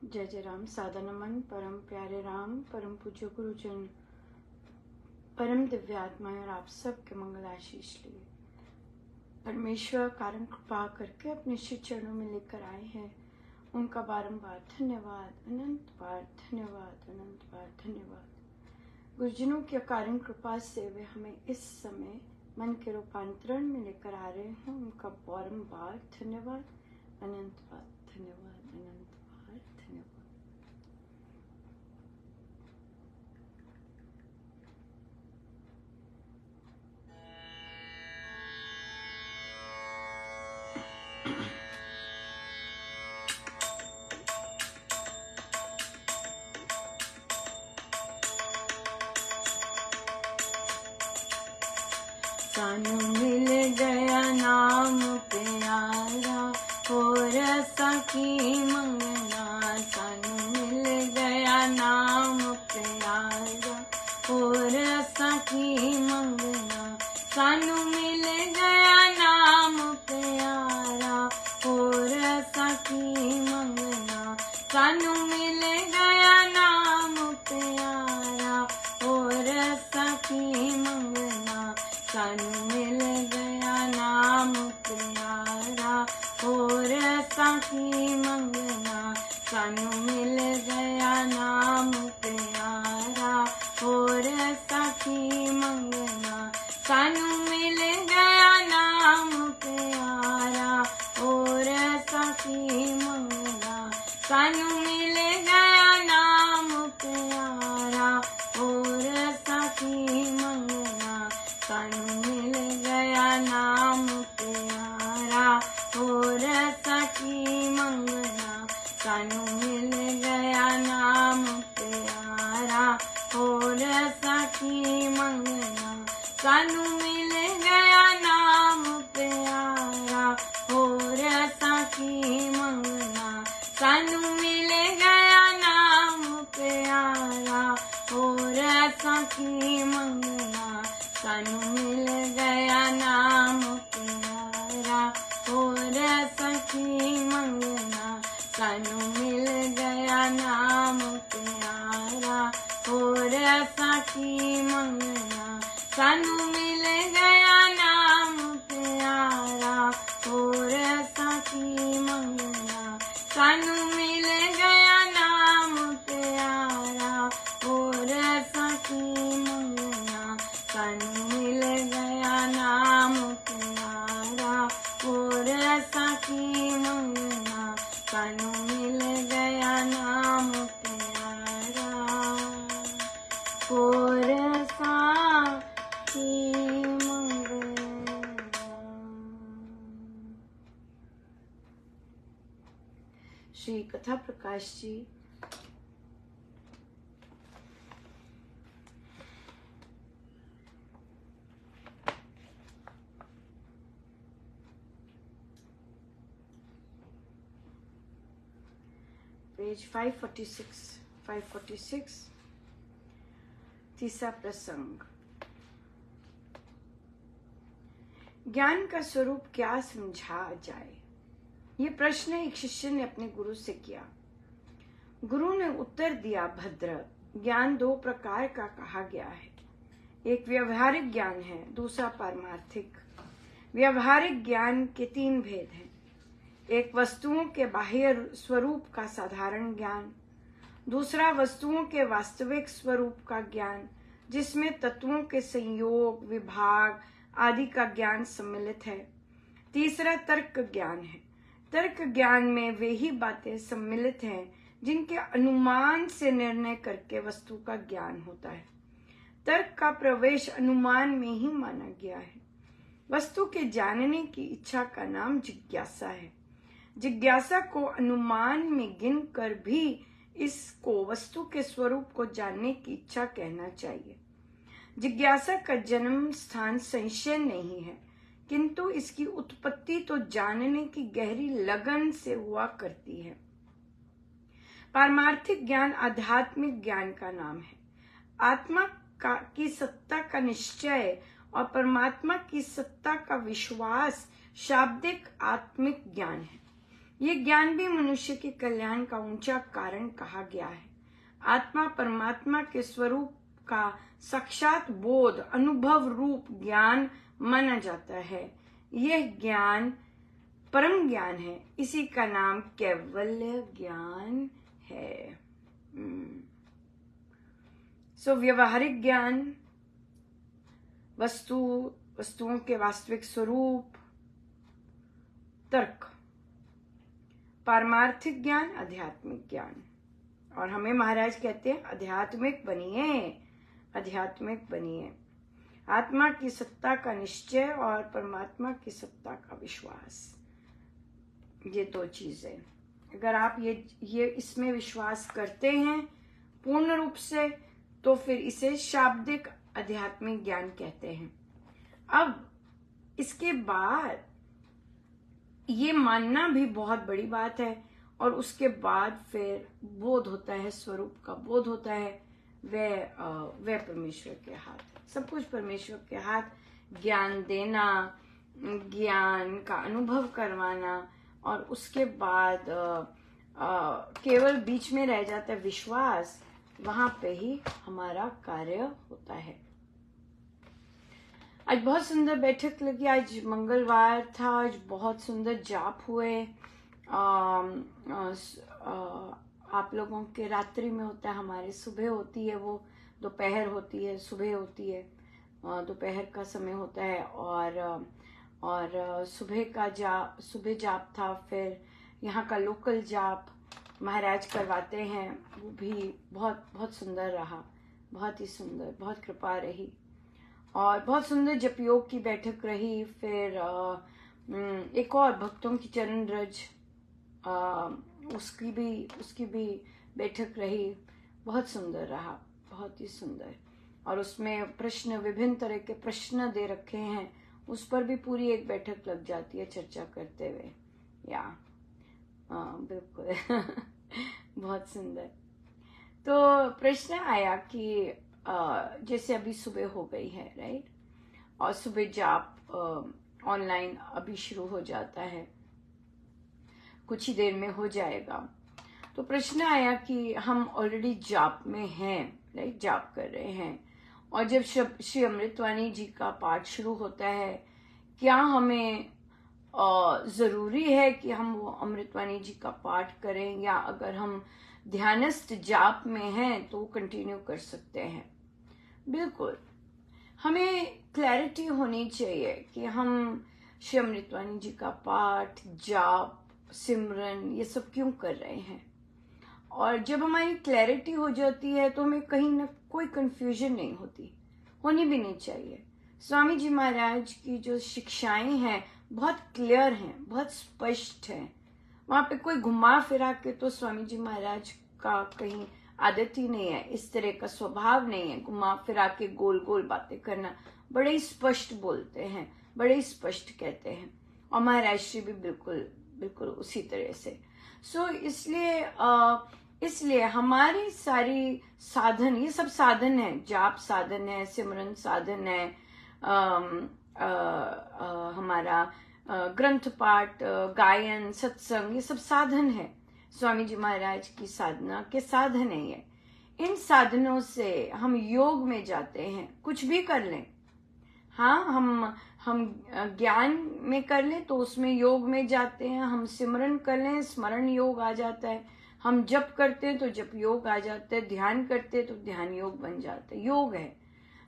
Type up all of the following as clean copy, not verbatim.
जय जय राम। सादा नमन परम प्यारे राम, परम पूज्य गुरुजन, परम दिव्य आत्माएं और आप सब के मंगल आशीष लिए परमेश्वर कारण कृपा करके अपने श्री चरणों में लेकर आए हैं। उनका बारंबार धन्यवाद, अनंत बार धन्यवाद, अनंत बार धन्यवाद। गुरुजनों की कारण कृपा से वे हमें इस समय मन के रूपांतरण में लेकर आ रहे हैं। उनका बारंबार धन्यवाद, अनंत बार धन्यवाद, अनंत बार धन्यवाद। सानू मिल गया नाम प्यारा और सखी मंगना। सानू मिल गया नाम प्यारा और सखी मंगना। सानू मिल गया नाम प्यारा और सखी मंगना। सानू मिल गया नाम प्यारा और सखी मंगना। सानू मिल गया नाम प्यारा और सखी मंगना। सानू मिल गया नाम प्यारा और सखी मंगना। सानू मिल गया नाम प्यारा और सखी मंगना। सानू मिल गया नाम प्यारा और सखी मंगना। सानू मिल गया नाम प्यारा और सखी मंगना। सानू मिल गया नाम प्यारा और सखी मंगना। सानू मिल गया नाम प्यारा और सखी मंगना। सानू मिल गया नाम प्यारा और सखी मंगना। सानू मिल गया नाम प्यारा और सखी मंगना। सानू मिल गया नाम प्यारा और सखी मंगना। सानू मिल गया नाम प्यारा और सखी मंगना। सानू मिल गया नाम प्यारा और सखी मंगना। सानू मिल गया नाम प्यारा और सखी मंगना। सानू मिल गया नाम प्यारा और सखी मंगना। श्री कथा प्रकाश जी पेज 546 तीसरा प्रसंग। ज्ञान का स्वरूप क्या समझा जाए, ये प्रश्न एक शिष्य ने अपने गुरु से किया। गुरु ने उत्तर दिया, भद्र, ज्ञान दो प्रकार का कहा गया है। एक व्यवहारिक ज्ञान है, दूसरा पारमार्थिक। व्यवहारिक ज्ञान के तीन भेद हैं। एक वस्तुओं के बाह्य स्वरूप का साधारण ज्ञान, दूसरा वस्तुओं के वास्तविक स्वरूप का ज्ञान जिसमें तत्वों के संयोग, विभाग आदि का ज्ञान सम्मिलित है, तीसरा तर्क ज्ञान है। तर्क ज्ञान में वे ही बातें सम्मिलित हैं जिनके अनुमान से निर्णय करके वस्तु का ज्ञान होता है। तर्क का प्रवेश अनुमान में ही माना गया है। वस्तु के जानने की इच्छा का नाम जिज्ञासा है। जिज्ञासा को अनुमान में गिन कर भी इसको वस्तु के स्वरूप को जानने की इच्छा कहना चाहिए। जिज्ञासा का जन्म स्थान संशय नहीं है, किंतु इसकी उत्पत्ति तो जानने की गहरी लगन से हुआ करती है। पारमार्थिक ज्ञान आध्यात्मिक ज्ञान का नाम है। आत्मा की सत्ता का निश्चय और परमात्मा की सत्ता का विश्वास शाब्दिक आत्मिक ज्ञान है। ये ज्ञान भी मनुष्य के कल्याण का ऊंचा कारण कहा गया है। आत्मा परमात्मा के स्वरूप का साक्षात बोध अनुभव रूप ज्ञान माना जाता है। यह ज्ञान परम ज्ञान है, इसी का नाम कैवल्य ज्ञान है। सो व्यवहारिक ज्ञान, वस्तुओं के वास्तविक स्वरूप, तर्क, पारमार्थिक ज्ञान, आध्यात्मिक ज्ञान। और हमें महाराज कहते हैं आध्यात्मिक बनिए, आध्यात्मिक बनिए। आत्मा की सत्ता का निश्चय और परमात्मा की सत्ता का विश्वास, ये दो चीजें। अगर आप ये इसमें विश्वास करते हैं पूर्ण रूप से, तो फिर इसे शाब्दिक आध्यात्मिक ज्ञान कहते हैं। अब इसके बाद ये मानना भी बहुत बड़ी बात है, और उसके बाद फिर बोध होता है, स्वरूप का बोध होता है। वह परमेश्वर के हाथ, सब कुछ परमेश्वर के हाथ। ज्ञान देना, ज्ञान का अनुभव करवाना, और उसके बाद केवल बीच में रह जाता है विश्वास, वहां पे ही हमारा कार्य होता है। आज बहुत सुंदर बैठक लगी, आज मंगलवार था, आज बहुत सुंदर जाप हुए। आप लोगों के रात्रि में होता है, हमारे सुबह होती है, वो दोपहर होती है, सुबह होती है, दोपहर का समय होता है। और सुबह जाप था। फिर यहाँ का लोकल जाप महाराज करवाते हैं, वो भी बहुत बहुत सुंदर रहा, बहुत ही सुंदर, बहुत कृपा रही। और बहुत सुंदर जपयोग की बैठक रही। फिर एक और भक्तों की चरण रज, उसकी भी बैठक रही, बहुत सुंदर रहा, बहुत ही सुंदर। और उसमें प्रश्न, विभिन्न तरह के प्रश्न दे रखे हैं, उस पर भी पूरी एक बैठक लग जाती है चर्चा करते हुए। या बिल्कुल बहुत सुंदर। तो प्रश्न आया कि जैसे अभी सुबह हो गई है, राइट, और सुबह जाप ऑनलाइन अभी शुरू हो जाता है, कुछ ही देर में हो जाएगा। तो प्रश्न आया कि हम ऑलरेडी जाप में हैं, राइट, जाप कर रहे हैं, और जब श्री अमृतवाणी जी का पाठ शुरू होता है, क्या हमें जरूरी है कि हम वो अमृतवाणी जी का पाठ करें, या अगर हम ध्यानस्थ जाप में हैं तो कंटिन्यू कर सकते हैं? बिल्कुल, हमें क्लैरिटी होनी चाहिए कि हम श्री अमृतवाणी जी का पाठ, जाप, सिमरन, ये सब क्यों कर रहे हैं। और जब हमारी क्लैरिटी हो जाती है तो हमें कहीं ना कोई कंफ्यूजन नहीं होती, होनी भी नहीं चाहिए। स्वामी जी महाराज की जो शिक्षाएं हैं बहुत क्लियर हैं, बहुत स्पष्ट हैं। वहां पे कोई घुमा फिरा के तो स्वामी जी महाराज का कहीं आदत ही नहीं है, इस तरह का स्वभाव नहीं है घुमा फिरा के गोल गोल बातें करना। बड़े ही स्पष्ट बोलते हैं, बड़े ही स्पष्ट कहते हैं, और महाराज श्री भी बिल्कुल बिल्कुल उसी तरह से। सो इसलिए हमारी सारी साधन, ये सब साधन है, जाप साधन है, सिमरन साधन है, हमारा ग्रंथ पाठ, गायन, सत्संग, ये सब साधन है। स्वामी जी महाराज की साधना के साधन है ये। इन साधनों से हम योग में जाते हैं, कुछ भी कर लें। हाँ, हम ज्ञान में कर लें तो उसमें योग में जाते हैं, हम सिमरन कर लें, स्मरण योग आ जाता है, हम जप करते हैं तो जप योग आ जाता है, ध्यान करते हैं तो ध्यान योग बन जाता है, योग है।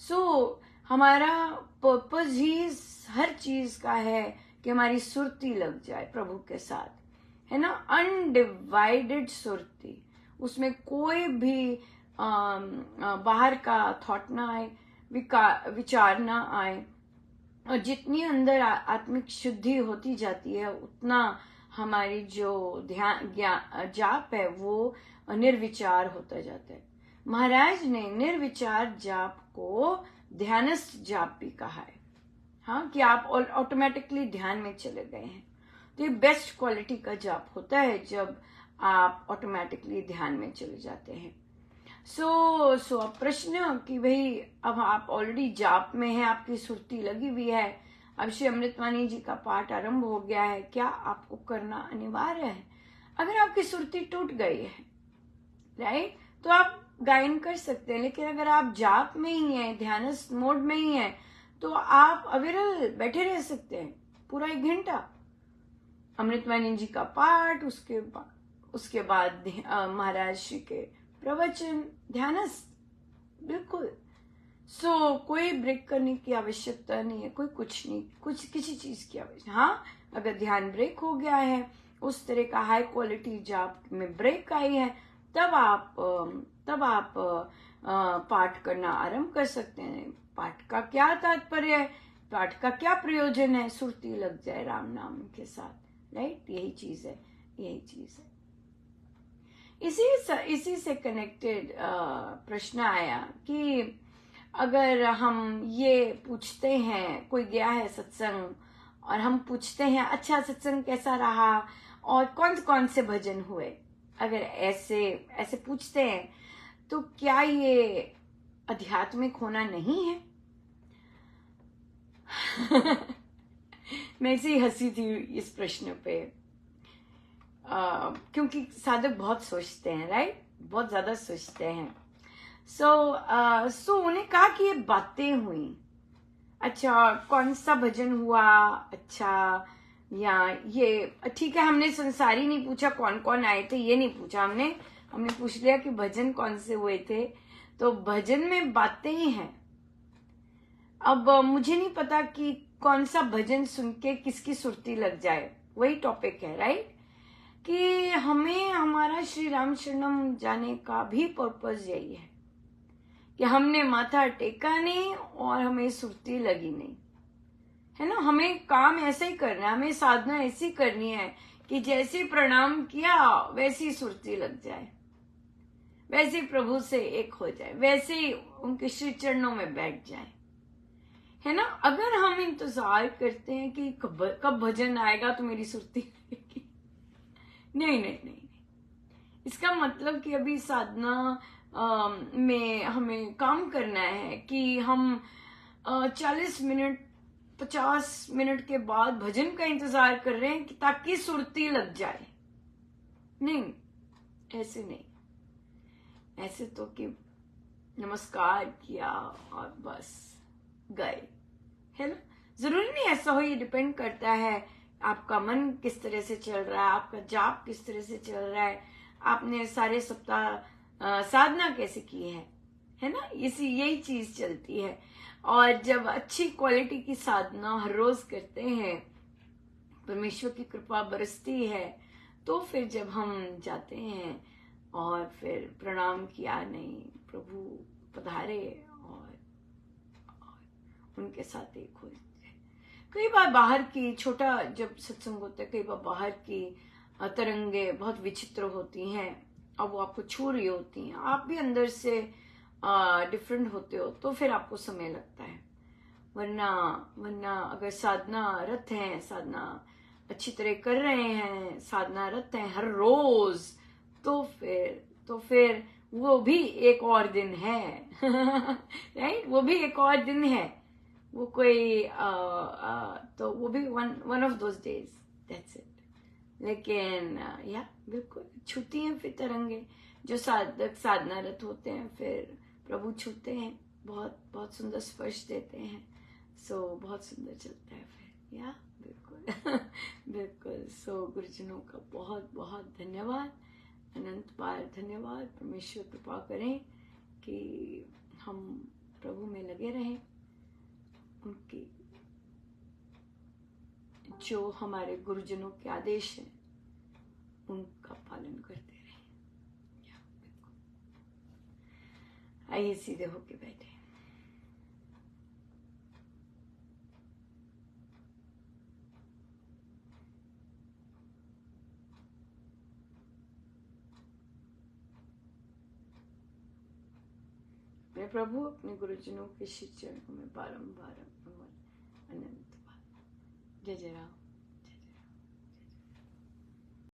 सो हमारा पर्पस ही हर चीज का है कि हमारी सुरती लग जाए प्रभु के साथ, है ना, अनडिवाइडेड सुरती, उसमें कोई भी बाहर का थॉट ना आए, विचार ना आए। और जितनी अंदर आत्मिक शुद्धि होती जाती है, उतना हमारी जो ध्यान जाप है वो निर्विचार होता जाता है। महाराज ने निर्विचार जाप को ध्यानस्थ जाप भी कहा है। हाँ, कि आप ऑटोमेटिकली ध्यान में चले गए हैं। तो ये बेस्ट क्वालिटी का जाप होता है जब आप ऑटोमेटिकली ध्यान में चले जाते हैं। सो अब प्रश्न कि भाई अब आप ऑलरेडी जाप में हैं, आपकी सुरती लगी हुई है, अब श्री अमृतवाणी जी का पाठ आरंभ हो गया है, क्या आपको करना अनिवार्य है? अगर आपकी सुरती टूट गई है, राइट, तो आप गायन कर सकते हैं, लेकिन अगर आप जाप में ही हैं, ध्यानस्थ मोड में ही हैं, तो आप अविरल बैठे रह सकते हैं पूरा 1 घंटा अमृतवाणी जी का पाठ, उसके बाद महाराज श्री के प्रवचन, ध्यानस्थ, बिल्कुल। कोई ब्रेक करने की आवश्यकता नहीं है, कोई कुछ नहीं, कुछ किसी चीज की आवश्यकता। हाँ, अगर ध्यान ब्रेक हो गया है, उस तरह का हाई क्वालिटी जाप में ब्रेक आई है, तब आप पाठ करना आरंभ कर सकते हैं। पाठ का क्या तात्पर्य है, पाठ का क्या प्रयोजन है? सुरती लग जाए राम नाम के साथ, राइट, यही चीज है, यही चीज है। इसी से कनेक्टेड प्रश्न आया कि अगर हम ये पूछते हैं, कोई गया है सत्संग और हम पूछते हैं अच्छा सत्संग कैसा रहा और कौन से भजन हुए, अगर ऐसे पूछते हैं तो क्या ये आध्यात्मिक होना नहीं है? मैं ऐसे ही हंसी थी इस प्रश्न पे, क्योंकि साधक बहुत सोचते हैं, राइट, बहुत ज्यादा सोचते हैं। सो उन्हें कहा कि ये बातें हुई, अच्छा कौन सा भजन हुआ, अच्छा, या ये ठीक है, हमने संसारी नहीं पूछा कौन कौन आए थे, ये नहीं पूछा हमने पूछ लिया कि भजन कौन से हुए थे। तो भजन में बातें ही हैं। अब मुझे नहीं पता कि कौन सा भजन सुन के किसकी सुरती लग जाए, वही टॉपिक है, राइट, कि हमें हमारा श्री राम शरणम जाने का भी पर्पस यही है कि हमने माथा टेका नहीं और हमें सुरती लगी नहीं, है ना। हमें काम ऐसे ही करना है, हमें साधना ऐसी करनी है कि जैसे प्रणाम किया वैसी सुरती लग जाए, वैसे प्रभु से एक हो जाए, वैसे ही उनके श्री चरणों में बैठ जाए, है ना। अगर हम इंतजार करते हैं कि कब भजन आएगा तो मेरी सुरती लगेगी, नहीं, इसका मतलब कि अभी साधना में हमें काम करना है कि हम 40 मिनट 50 मिनट के बाद भजन का इंतजार कर रहे हैं कि ताकि सुरती लग जाए। नहीं, ऐसे नहीं, ऐसे तो कि नमस्कार किया और बस गए, है ना। जरूरी नहीं ऐसा हो, ये डिपेंड करता है आपका मन किस तरह से चल रहा है, आपका जाप किस तरह से चल रहा है, आपने सारे सप्ताह साधना कैसे की है ना। यही चीज चलती है। और जब अच्छी क्वालिटी की साधना हर रोज करते हैं, परमेश्वर की कृपा बरसती है, तो फिर जब हम जाते हैं और फिर प्रणाम किया, नहीं प्रभु पधारे और उनके साथ एक हो जाए। कई बार बाहर की छोटा जब सत्संग होता है, कई बार बाहर की तरंगे बहुत विचित्र होती हैं और वो आपको छू रही होती हैं, आप भी अंदर से डिफरेंट होते हो, तो फिर आपको समय लगता है। वरना अगर साधना रत हैं, साधना अच्छी तरह कर रहे हैं, साधना रत हैं हर रोज, तो फिर वो भी एक और दिन है राइट, वो भी एक और दिन है, वो कोई तो वो भी one of those days, that's it. लेकिन या बिल्कुल छूती हैं फिर तरंगे, जो साधक साधनारत होते हैं फिर प्रभु छूते हैं, बहुत बहुत सुंदर स्पर्श देते हैं, बहुत सुंदर चलता है फिर, या बिल्कुल बिल्कुल। गुरुजनों का बहुत बहुत धन्यवाद, अनंत बार धन्यवाद। परमेश्वर कृपा करें कि हम प्रभु में लगे रहें, उनकी जो हमारे गुरुजनों के आदेश हैं उनका पालन करते रहें। आइए सीधे होके बैठे। मैं प्रभु अपने गुरुजनों के श्री चरणों में बारंबार अनंत बार जय जय राम।